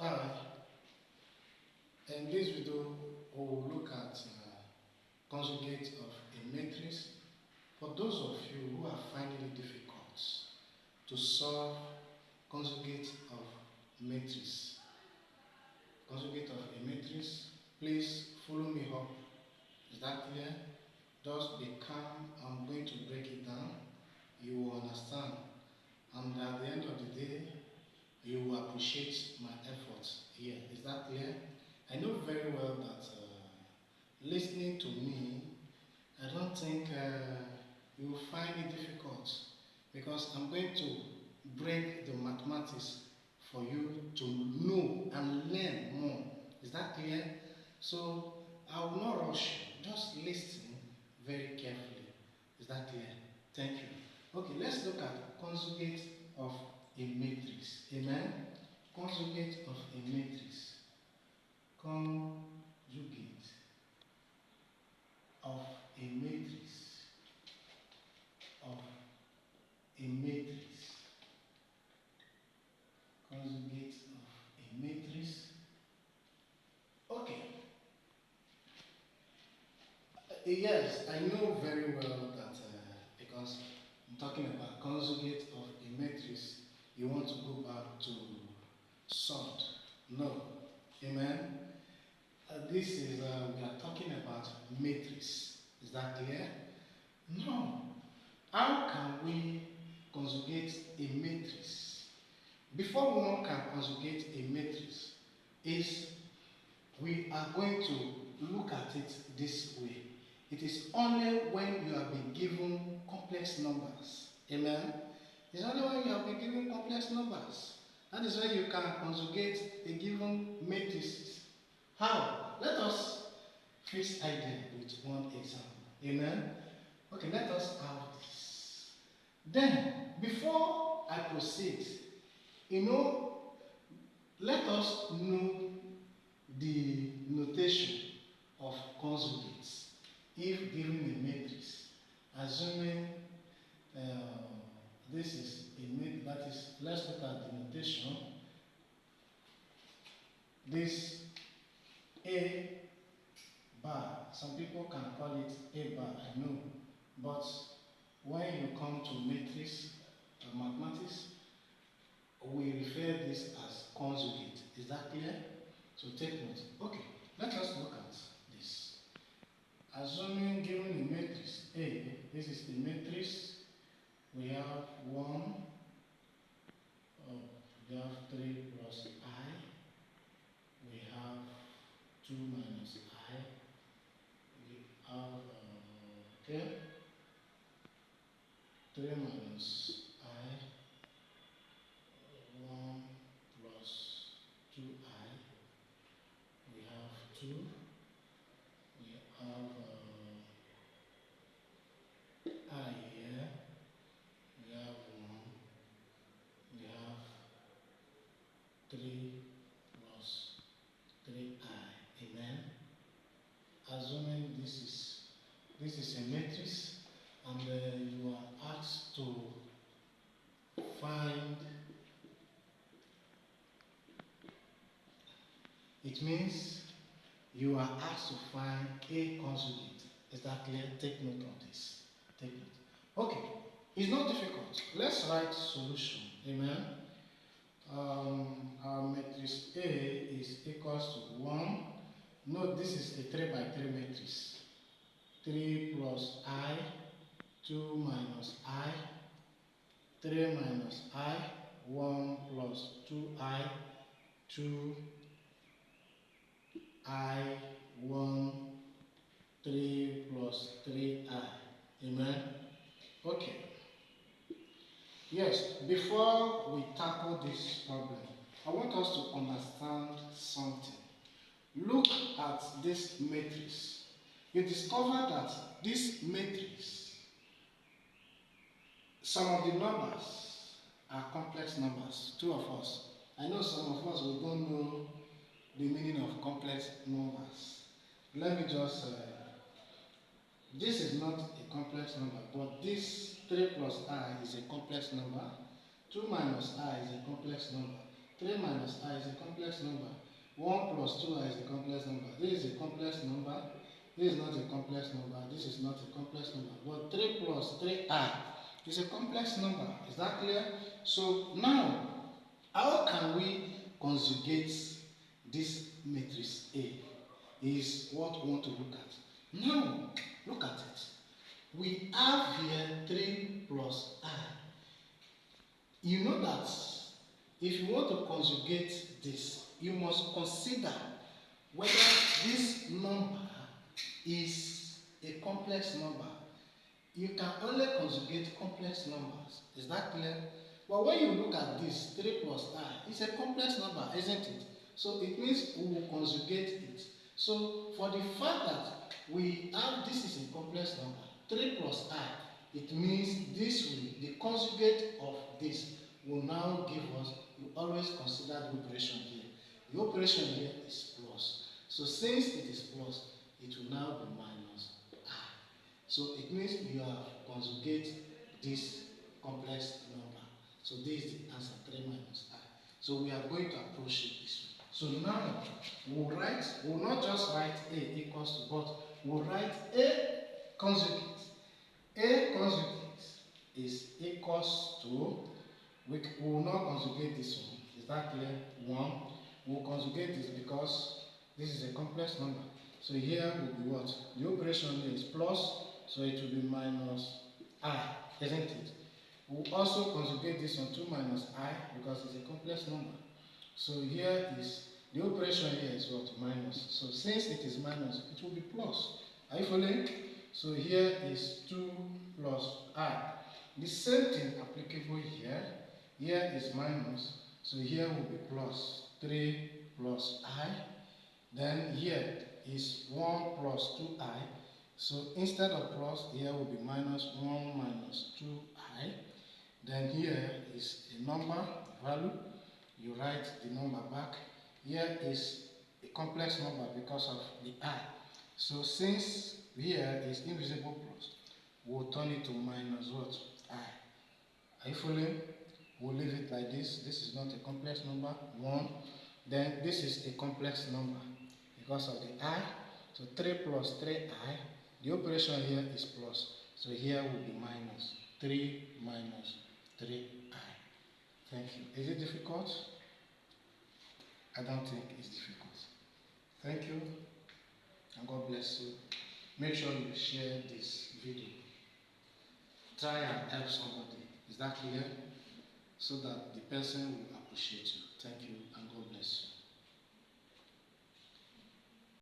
Alright, in this video we will look at conjugate of a matrix. For those of you who are finding it difficult to solve conjugate of matrix, please follow me up. Is that clear? Just be calm. I'm going to break it down. You will understand, and at the end of the day, you will appreciate my efforts here. Is that clear? I know very well that listening to me, I don't think you will find it difficult, because I'm going to break the mathematics for you to know and learn more. Is that clear? So I will not rush you. Just listen very carefully. Is that clear? Thank you. Okay, let's look at conjugate of a matrix. Amen? Conjugate of a matrix. Conjugate of a matrix. Of a matrix. Conjugate of a matrix. Okay. Yes, I know very well that because I'm talking about conjugate of a matrix, you want to go back to sort. No. Amen? This is, we are talking about matrix. Is that clear? No. How can we conjugate a matrix? Before one can conjugate a matrix, we are going to look at it this way. It is only when you have been given complex numbers. Amen? It's only when you have been given complex numbers. That is when you can conjugate a given matrix. How? Let us fix idea with one example. Amen? Okay, let us have this. Then, before I proceed, let us know the notation of conjugates if given a matrix. Assuming this is a matrix, that is, let's look at the notation. This A bar, some people can call it A bar, I know, but when you come to matrix mathematics, we refer this as conjugate. Is that clear? So take note. Okay, let us look at this. Assuming given a matrix A, this is the matrix, we have 1, we have 3 plus I, we have 2 minus I, we have, okay, 3 minus I, 1 plus 2I, we have 2, we have I here, we have 1, we have 3 plus 3I. Amen? Assuming this is a matrix, and you are asked to find, it means you are asked to find a conjugate. Is that clear? Take note of this. Take note. Okay, it's not difficult. Let's write solution. Amen? Our matrix A is equals to 1. Note this is a 3 by 3 matrix. 3 plus I, 2 minus I, 3 minus I, 1 plus 2I, 2 I, 1, 3 plus 3I. Amen? Okay. Yes, before we tackle this problem, I want us to understand something. Look at this matrix. You discover that this matrix, some of the numbers are complex numbers. Two of us. I know some of us we don't know the meaning of complex numbers. Let me just, this is not a complex number, but this 3 plus I is a complex number. 2 minus I is a complex number. 3 minus I is a complex number. 1 plus 2I is a complex number. This is a complex number. This is not a complex number. This is not a complex number. But 3 plus 3I is a complex number. Is that clear? So now, how can we conjugate this matrix A? Is what we want to look at. Now, look at it. We have here 3 plus I. You know that if you want to conjugate this, you must consider whether this number is a complex number. You can only conjugate complex numbers. Is that clear? But when you look at this, 3 plus I, it's a complex number, isn't it? So it means we will conjugate it. So for the fact that we have this is a complex number, 3 plus I, it means this will, the conjugate of this will now give us, you always consider the operation here. The operation here is plus. So since it is plus, it will now be minus I. So it means you have conjugate this complex number. So this is the answer, 3 minus I. So we are going to approach it this way. So now we'll not just write A equals to, but we'll write A conjugate. A conjugate is equals to, we will not conjugate this one. Is that clear? 1. We'll conjugate this because this is a complex number. So here will be what? The operation here is plus, so it will be minus I, isn't it? We'll also conjugate this on 2 minus I because it's a complex number. So here is, the operation here is what? Minus. So since it is minus, it will be plus. Are you following? So here is 2 plus I. The same thing applicable here. Here is minus. So here will be plus 3 plus I. Then here is 1 plus 2I. So instead of plus, here will be minus 1 minus 2I. Then here is a number, value. You write the number back. Here is a complex number because of the I. So since here is invisible plus, we'll turn it to minus what? I. Are you following? We'll leave it like this. This is not a complex number. 1. Then this is a complex number because of the I. So 3 plus 3I. The operation here is plus. So here will be minus 3 minus 3I. Thank you. Is it difficult? I don't think it's difficult. Thank you, and God bless you. Make sure you share this video. Try and help somebody. Is that clear? So that the person will appreciate you.